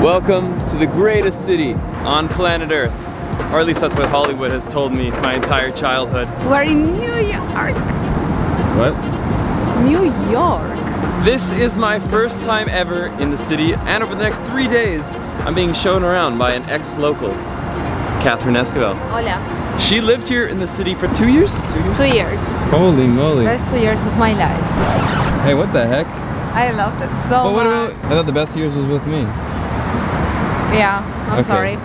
Welcome to the greatest city on planet Earth. Or at least that's what Hollywood has told me my entire childhood. We're in New York. What? New York. This is my first time ever in the city, and over the next 3 days, I'm being shown around by an ex-local, 𝗦𝗧𝗕𝗦𝗬𝗓. Hola. She lived here in the city for 2 years? 2 years? 2 years. Holy moly. Best 2 years of my life. Hey, what the heck? I loved it so But what much. about, I thought the best years was with me. Yeah, I'm Okay. sorry.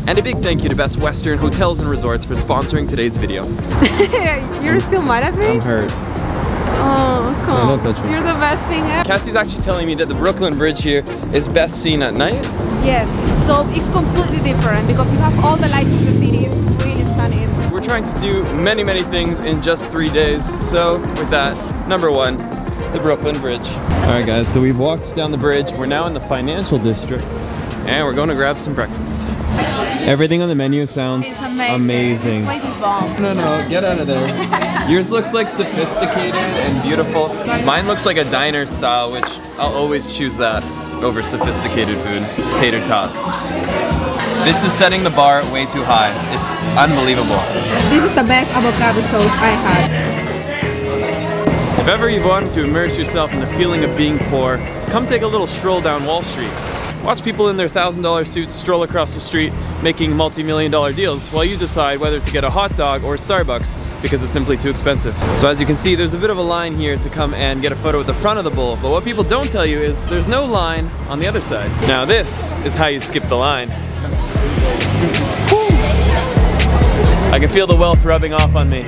And a big thank you to Best Western Hotels and Resorts for sponsoring today's video. You're still mad at me? I'm hurt. Oh, come on. No, don't touch me. You're the best thing ever. Cassie's actually telling me that the Brooklyn Bridge here is best seen at night. Yes, so it's completely different because you have all the lights of the city. It's really stunning. We're trying to do many things in just 3 days. So with that, number one, the Brooklyn Bridge. All right guys, so we've walked down the bridge. We're now in the financial district and we're going to grab some breakfast. Everything on the menu sounds It's amazing. This place is bomb. No, get out of there. Yours looks like sophisticated and beautiful. Mine looks like a diner style, which I'll always choose that over sophisticated food. Tater tots. This is setting the bar way too high. It's unbelievable. This is the best avocado toast I had. If ever you've wanted to immerse yourself in the feeling of being poor, come take a little stroll down Wall Street. Watch people in their $1,000 suits stroll across the street making multi-million-dollar deals while you decide whether to get a hot dog or Starbucks because it's simply too expensive. So as you can see, there's a bit of a line here to come and get a photo at the front of the bowl, but what people don't tell you is there's no line on the other side. Now this is how you skip the line. I can feel the wealth rubbing off on me.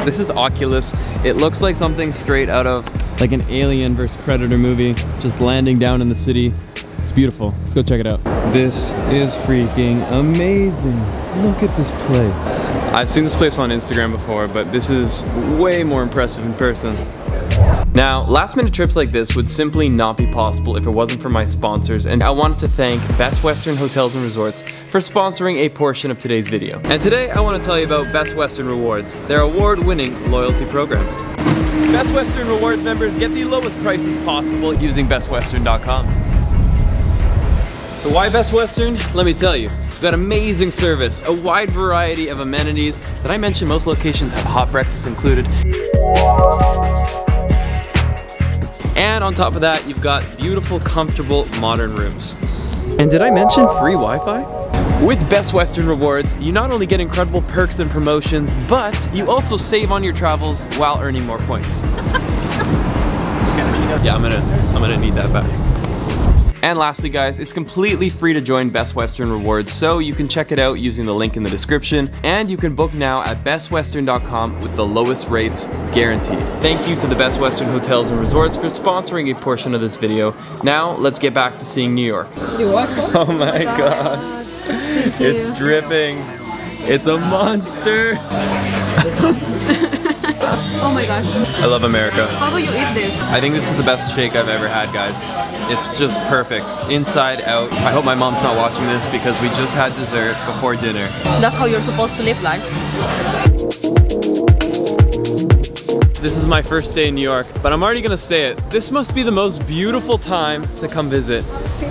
This is Oculus. It looks like something straight out of like an Alien vs Predator movie, just landing down in the city. It's beautiful. Let's go check it out. This is freaking amazing. Look at this place. I've seen this place on Instagram before, but this is way more impressive in person. Now, last minute trips like this would simply not be possible if it wasn't for my sponsors, and I wanted to thank Best Western Hotels and Resorts for sponsoring a portion of today's video. And today I want to tell you about Best Western Rewards, their award-winning loyalty program. Best Western Rewards members get the lowest prices possible using bestwestern.com. So why Best Western? Let me tell you. We've got amazing service, a wide variety of amenities. Did I mention most locations have hot breakfast included? And on top of that, you've got beautiful, comfortable, modern rooms. And did I mention free Wi-Fi? With Best Western Rewards, you not only get incredible perks and promotions, but you also save on your travels while earning more points. Yeah, I'm gonna need that back. And lastly guys, it's completely free to join Best Western Rewards, so you can check it out using the link in the description, and you can book now at bestwestern.com with the lowest rates guaranteed. Thank you to the Best Western Hotels and Resorts for sponsoring a portion of this video. Now, let's get back to seeing New York. Oh my gosh. It's dripping. It's a monster. Oh my gosh. I love America. How do you eat this? I think this is the best shake I've ever had, guys. It's just perfect, inside out. I hope my mom's not watching this because we just had dessert before dinner. That's how you're supposed to live life. This is my first day in New York, but I'm already gonna say it. This must be the most beautiful time to come visit.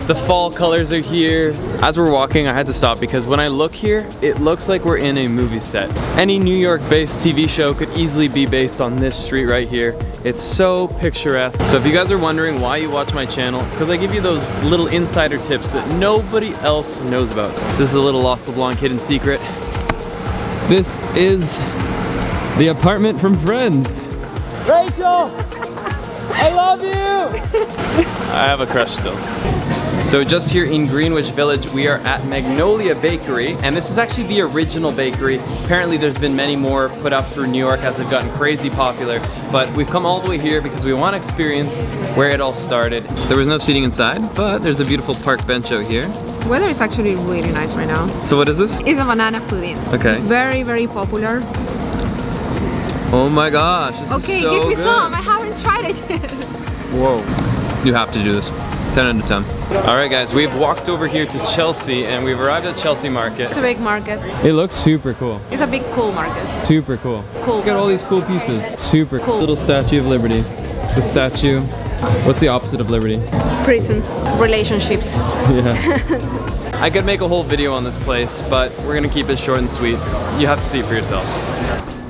The fall colors are here. As we're walking, I had to stop because when I look here, it looks like we're in a movie set. Any New York-based TV show could easily be based on this street right here. It's so picturesque. So if you guys are wondering why you watch my channel, it's because I give you those little insider tips that nobody else knows about. This is a little 𝗦𝗨𝗕𝗦𝗦𝗕𝗏 hidden secret. This is the apartment from Friends. Rachel! I love you! I have a crush still. So just here in Greenwich Village, we are at Magnolia Bakery, and this is actually the original bakery. Apparently there's been many more put up through New York as they've gotten crazy popular, but we've come all the way here because we want to experience where it all started. There was no seating inside, but there's a beautiful park bench out here. The weather is actually really nice right now. So what is this? It's a banana pudding. Okay. It's very popular. Oh my gosh, this is so give me good. some. I haven't tried it yet. Whoa. You have to do this. 10 out of 10. Alright guys, we've walked over here to Chelsea and we've arrived at Chelsea Market. It's a big market. It looks super cool. It's a big cool market. Super cool. Cool. Look at all these cool pieces. Super cool. Little Statue of Liberty. The statue. What's the opposite of liberty? Prison. relationships. Yeah. I could make a whole video on this place, but we're gonna keep it short and sweet. You have to see it for yourself.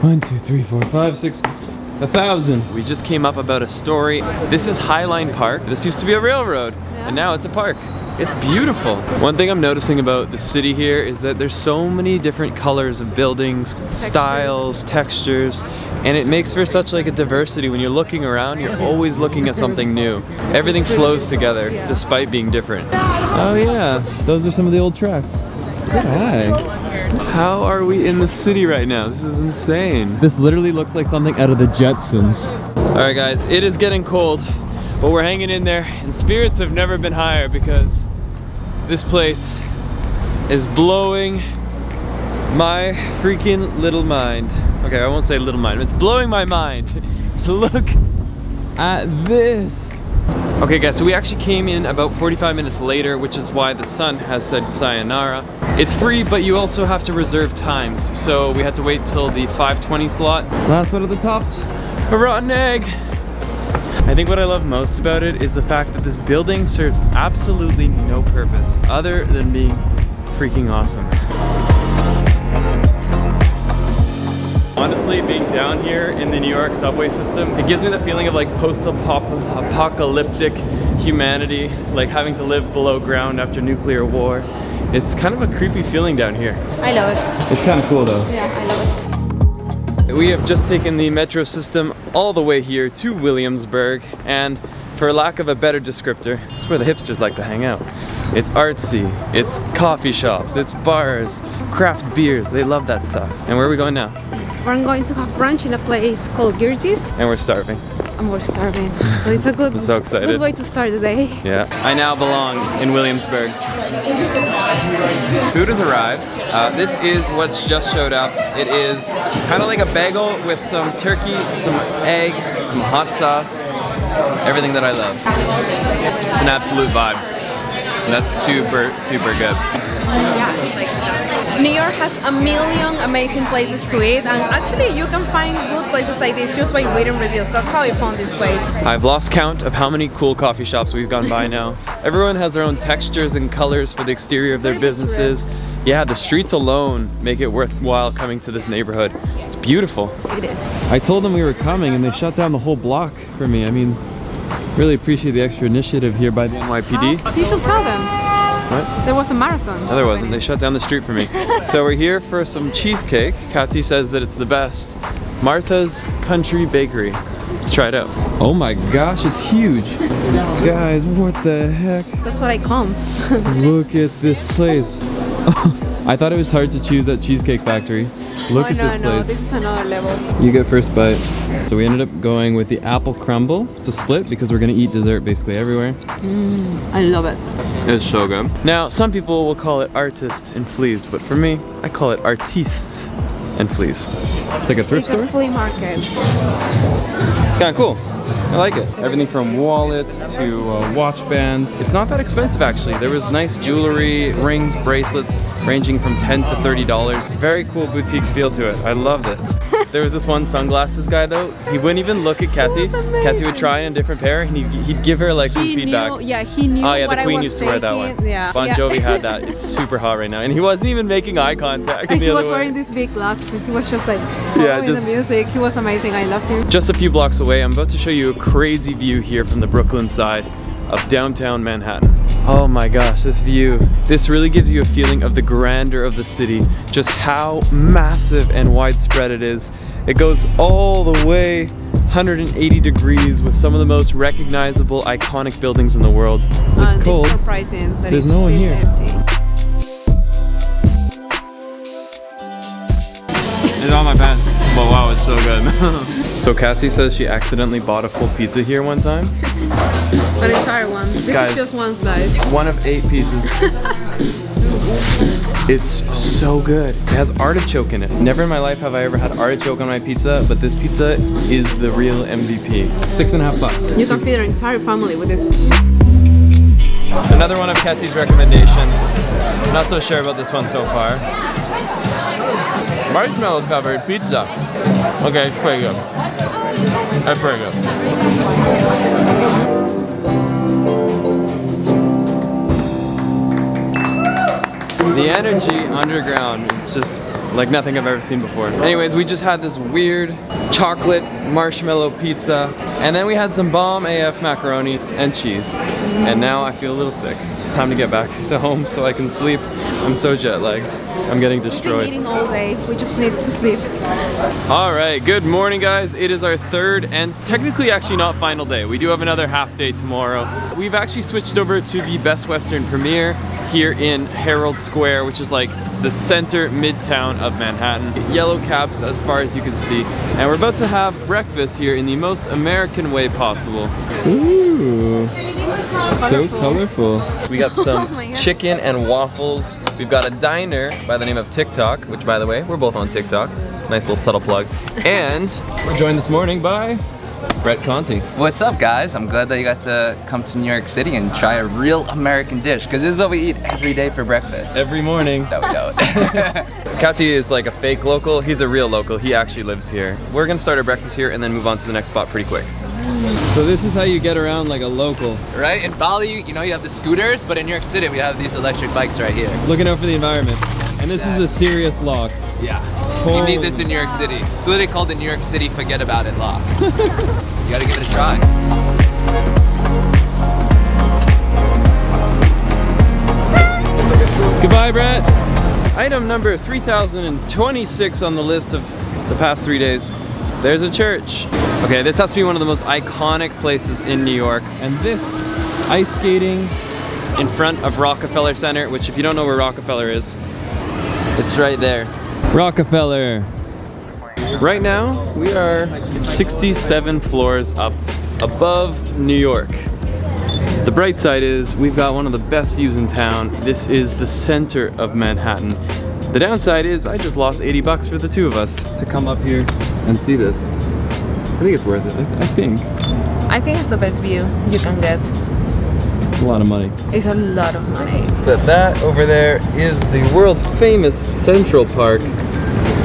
1, 2, 3, 4, 5, 6, 1,000. We just came up about a story. This is HIGHLINE Park. This used to be a railroad, and now it's a park. It's beautiful. One thing I'm noticing about the city here is that there's so many different colors of buildings, styles, textures, and it makes for such like a diversity. When you're looking around, you're always looking at something new. Everything flows together despite being different. Oh yeah, those are some of the old tracks. Hi. How are we in the city right now? This is insane. This literally looks like something out of the Jetsons. All right guys, it is getting cold, but we're hanging in there, and spirits have never been higher because this place is blowing my freaking little mind. Okay, I won't say little mind, it's blowing my mind. Look at this. Okay guys, so we actually came in about 45 minutes later, which is why the sun has said sayonara. It's free, but you also have to reserve times. So we had to wait till the 5:20 slot. Last one at the tops, a rotten egg. I think what I love most about it is the fact that this building serves absolutely no purpose other than being freaking awesome. Honestly, being down here in the New York subway system, it gives me the feeling of like post-apocalyptic humanity, like having to live below ground after nuclear war. It's kind of a creepy feeling down here. I love it. It's kind of cool though. Yeah, I love it. We have just taken the metro system all the way here to Williamsburg, and for lack of a better descriptor, it's where the hipsters like to hang out. It's artsy, it's coffee shops, it's bars, craft beers, they love that stuff. And where are we going now? We're going to have brunch in a place called GERTIE's. And we're starving. And we're starving. So it's a good, I'm so excited. Good way to start the day. Yeah. I now belong in Williamsburg. Food has arrived. This is what's just showed up. It is kind of like a bagel with some turkey, some egg, some hot sauce, everything that I love. It's an absolute vibe. And that's super, super good. Yeah, it's like New York has a million amazing places to eat, and actually you can find good places like this just by reading reviews. That's how I found this place. I've lost count of how many cool coffee shops we've gone by now. Everyone has their own textures and colors for the exterior of their businesses. Yeah, the streets alone make it worthwhile coming to this neighborhood. It's beautiful. It is. I told them we were coming and they shut down the whole block for me. I mean, really appreciate the extra initiative here by the NYPD. So you should tell them. What? There was a marathon. No, there wasn't. They shut down the street for me. So we're here for some cheesecake. 𝗏𝗧 says that it's the best. Martha's Country Bakery. Let's try it out. Oh my gosh, it's huge. Guys, what the heck? That's what I come. Look at this place. I thought it was hard to choose at Cheesecake Factory. Look at this place. No, this is another level. You get first bite. So we ended up going with the apple crumble to split because we're gonna eat dessert basically everywhere. I love it. It's so good. Now, some people will call it artist and fleas, but for me, I call it artistes and fleas. It's like a thrift store? It's a flea market. Kinda cool. I like it. Everything from wallets to watch bands. It's not that expensive actually. There was nice jewelry, rings, bracelets, ranging from $10 to $30. Very cool boutique feel to it. I love this. There was this one sunglasses guy though. He wouldn't even look at 𝗏𝗧. 𝗏𝗏y would try in a different pair and he'd give her like some feedback. Yeah, he knew. Oh yeah, what the Queen I was used to wear that one. Yeah. Bon Jovi had that. It's super hot right now. And he wasn't even making eye contact. And he was wearing these big glasses and he was just like following the music. He was amazing. I loved him. Just a few blocks away, I'm about to show you a crazy view here from the Brooklyn side of downtown Manhattan. Oh my gosh, this view. This really gives you a feeling of the grandeur of the city, just how massive and widespread it is. It goes all the way 180 degrees with some of the most recognizable, iconic buildings in the world. It's cold. It's surprising that there's no one here. Empty. It's on my pants. But wow, it's so good. So 𝗏𝗧y says she accidentally bought a full pizza here one time. An entire one. This Guys, is just one slice. One of 8 pieces. It's so good. It has artichoke in it. Never in my life have I ever had artichoke on my pizza, but this pizza is the real MVP. $6.50. You can feed your entire family with this. Another one of 𝗏𝗧y's recommendations. Not so sure about this one so far. Marshmallow covered pizza. Okay, it's pretty good. That's pretty good. the energy underground, it's just like nothing I've ever seen before. Anyways, we just had this weird chocolate marshmallow pizza, and then we had some bomb AF macaroni and cheese. And now I feel a little sick. It's time to get back to home so I can sleep. I'm so jet lagged. I'm getting destroyed. We've been eating all day. We just need to sleep. All right, good morning guys. It is our third and technically actually not final day. We do have another half day tomorrow. We've actually switched over to the Best Western premiere here in Herald Square, which is like the center midtown of Manhattan. Yellow cabs as far as you can see. And we're about to have breakfast here in the most American way possible. Ooh, so colorful. We got some chicken and waffles. We've got a diner by the name of TikTok, which by the way, we're both on TikTok. Nice little subtle plug. And we're joined this morning by Brett Conti. What's up, guys? I'm glad that you got to come to New York City and try a real American dish, because this is what we eat every day for breakfast. Every morning. No, we don't. Kati is like a fake local. He's a real local. He actually lives here. We're gonna start our breakfast here and then move on to the next spot pretty quick. So this is how you get around like a local. Right? In Bali, you know, you have the scooters, but in New York City, we have these electric bikes right here. Looking out for the environment. And this is a serious lock. Yeah. You need this in New York City. It's literally called the New York City Forget About It lock. You gotta give it a try. Goodbye, Brett. Item number 3026 on the list of the past 3 days. There's a church. Okay, this has to be one of the most iconic places in New York. And this, ice skating in front of Rockefeller Center, which if you don't know where Rockefeller is, it's right there. Rockefeller. Right now, we are 67 floors up above New York. The bright side is we've got one of the best views in town. This is the center of Manhattan. The downside is I just lost 80 bucks for the two of us to come up here and see this. I think it's worth it, I think. I think it's the best view you can get. It's a lot of money. It's a lot of money. But that over there is the world famous Central Park. You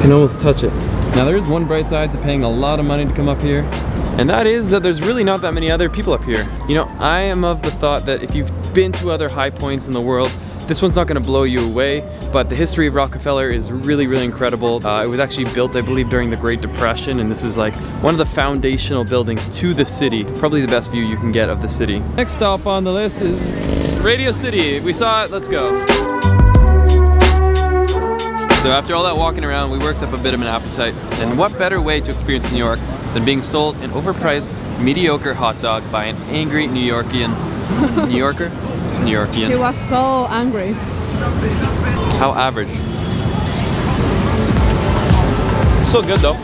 can almost touch it. Now there is one bright side to paying a lot of money to come up here, and that is that there's really not that many other people up here. You know, I am of the thought that if you've been to other high points in the world, this one's not gonna blow you away, but the history of Rockefeller is really, really incredible. It was actually built, I believe, during the Great Depression, and this is like one of the foundational buildings to the city. Probably the best view you can get of the city. Next stop on the list is Radio City. We saw it, let's go. So after all that walking around, we worked up a bit of an appetite. And what better way to experience New York than being sold an overpriced, mediocre hot dog by an angry New Yorkian. New Yorker? New Yorkian. He was so angry. How average. So good though.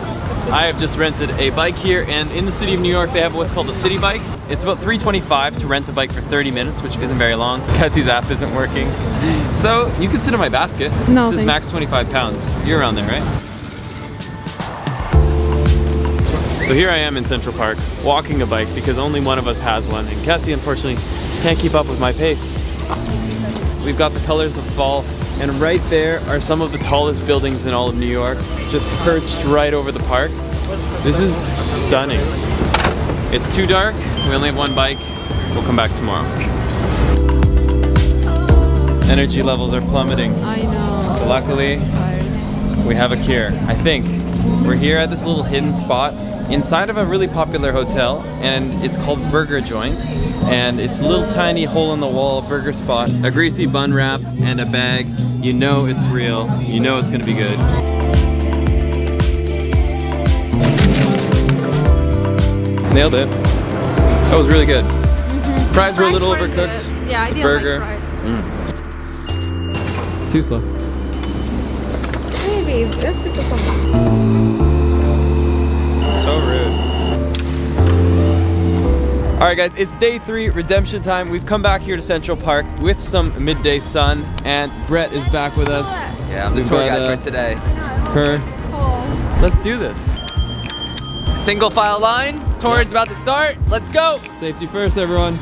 I have just rented a bike here, and in the city of New York they have what's called a city bike. It's about $3.25 to rent a bike for 30 minutes, which isn't very long. Ketsi's app isn't working. So you can sit in my basket. No, it says max 25 pounds. You're around there, right? So here I am in Central Park, walking a bike because only one of us has one, and Ketsi unfortunately can't keep up with my pace. We've got the colors of fall, and right there are some of the tallest buildings in all of New York, just perched right over the park. This is stunning. It's too dark, we only have one bike, we'll come back tomorrow. Energy levels are plummeting. I know. So luckily, we have a cure, I think. We're here at this little hidden spot inside of a really popular hotel, and it's called Burger Joint, and it's a little tiny hole in the wall burger spot, a greasy bun wrap and a bag. You know it's real, you know it's gonna be good. Nailed it. That was really good. Fries were a little overcooked. Yeah, I didn't burger. like fries. Too slow. Maybe, let's pick up some. So rude. Alright guys, it's day 3, redemption time. We've come back here to Central Park with some midday sun, and Brett is back with us. Yeah, I'm the tour guide for today. Let's do this. Single file line, tour is about to start, let's go! Safety first, everyone.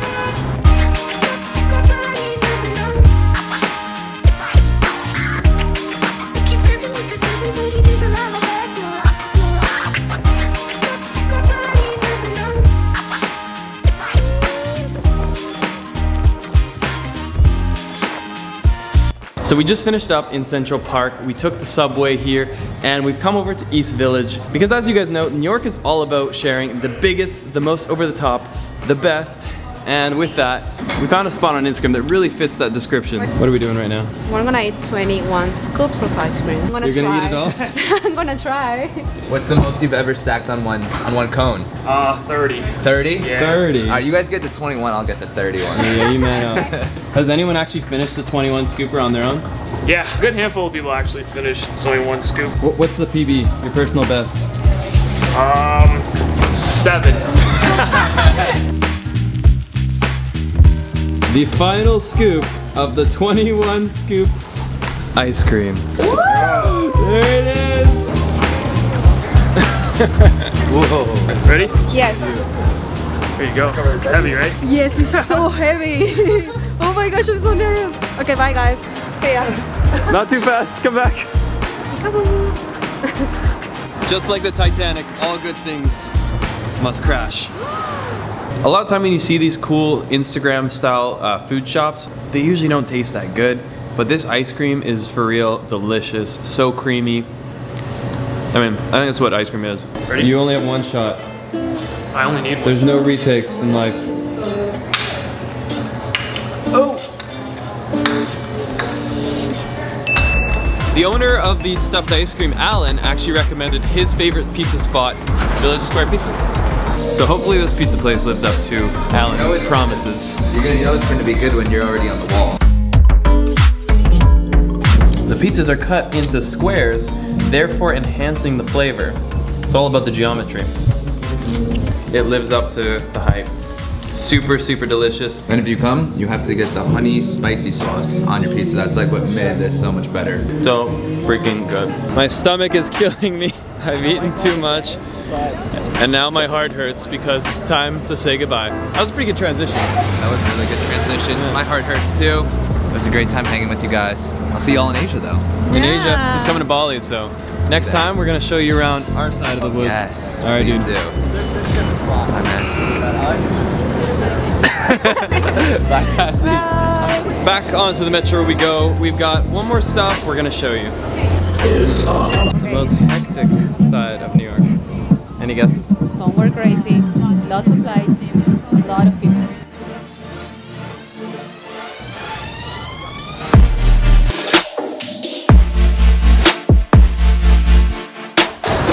So we just finished up in Central Park. We took the subway here and we've come over to East Village because, as you guys know, New York is all about sharing the biggest, the most over the top, the best. And with that, we found a spot on Instagram that really fits that description. What are we doing right now? We're gonna eat 21 scoops of ice cream. You're gonna eat it all? I'm gonna try. What's the most you've ever stacked on one cone? 30. 30? Yeah. 30. Alright, you guys get the 21, I'll get the 31. Yeah, you may know. Has anyone actually finished the 21 scooper on their own? Yeah, a good handful of people actually finished. It's only one scoop. What's the PB, your personal best? 7. The final scoop of the 21 scoop ice cream. Woo! There it is! Whoa. Ready? Yes. Here you go. It's heavy, right? Yes, it's so heavy. Oh my gosh, I'm so nervous. Okay, bye guys. See ya. Not too fast, come back. Just like the Titanic, all good things must crash. A lot of time when you see these cool Instagram style food shops, they usually don't taste that good, but this ice cream is for real delicious, so creamy. I mean, I think that's what ice cream is. Ready? You only have one shot. I only need one. There's no retakes in life. Oh! The owner of the stuffed ice cream, Alan, actually recommended his favorite pizza spot, Village Square Pizza. So hopefully this pizza place lives up to Alan's promises. You know it's gonna be good when you're already on the wall. The pizzas are cut into squares, therefore enhancing the flavor. It's all about the geometry. It lives up to the hype. Super, super delicious. And if you come, you have to get the honey spicy sauce on your pizza. That's like what made this so much better. So freaking good. My stomach is killing me. I've eaten too much. And now my heart hurts because it's time to say goodbye. That was a pretty good transition. That was a really good transition. Yeah. My heart hurts too. It was a great time hanging with you guys. I'll see y'all in Asia though. In Asia, he's coming to Bali, so next time we're gonna show you around our side of the woods. Yes, all right, please dude. do. Bye, man. Bye, Kathy. Back onto the metro we go. We've got one more stop we're gonna show you. The most hectic side of New York. Any guesses? Somewhere crazy, lots of lights, a lot of people.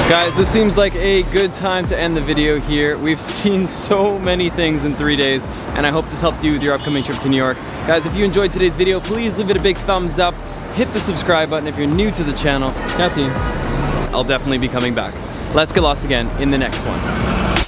Guys, this seems like a good time to end the video here. We've seen so many things in 3 days, and I hope this helped you with your upcoming trip to New York. Guys, if you enjoyed today's video, please leave it a big thumbs up. Hit the subscribe button if you're new to the channel. Kathy, I'll definitely be coming back. Let's get lost again in the next one.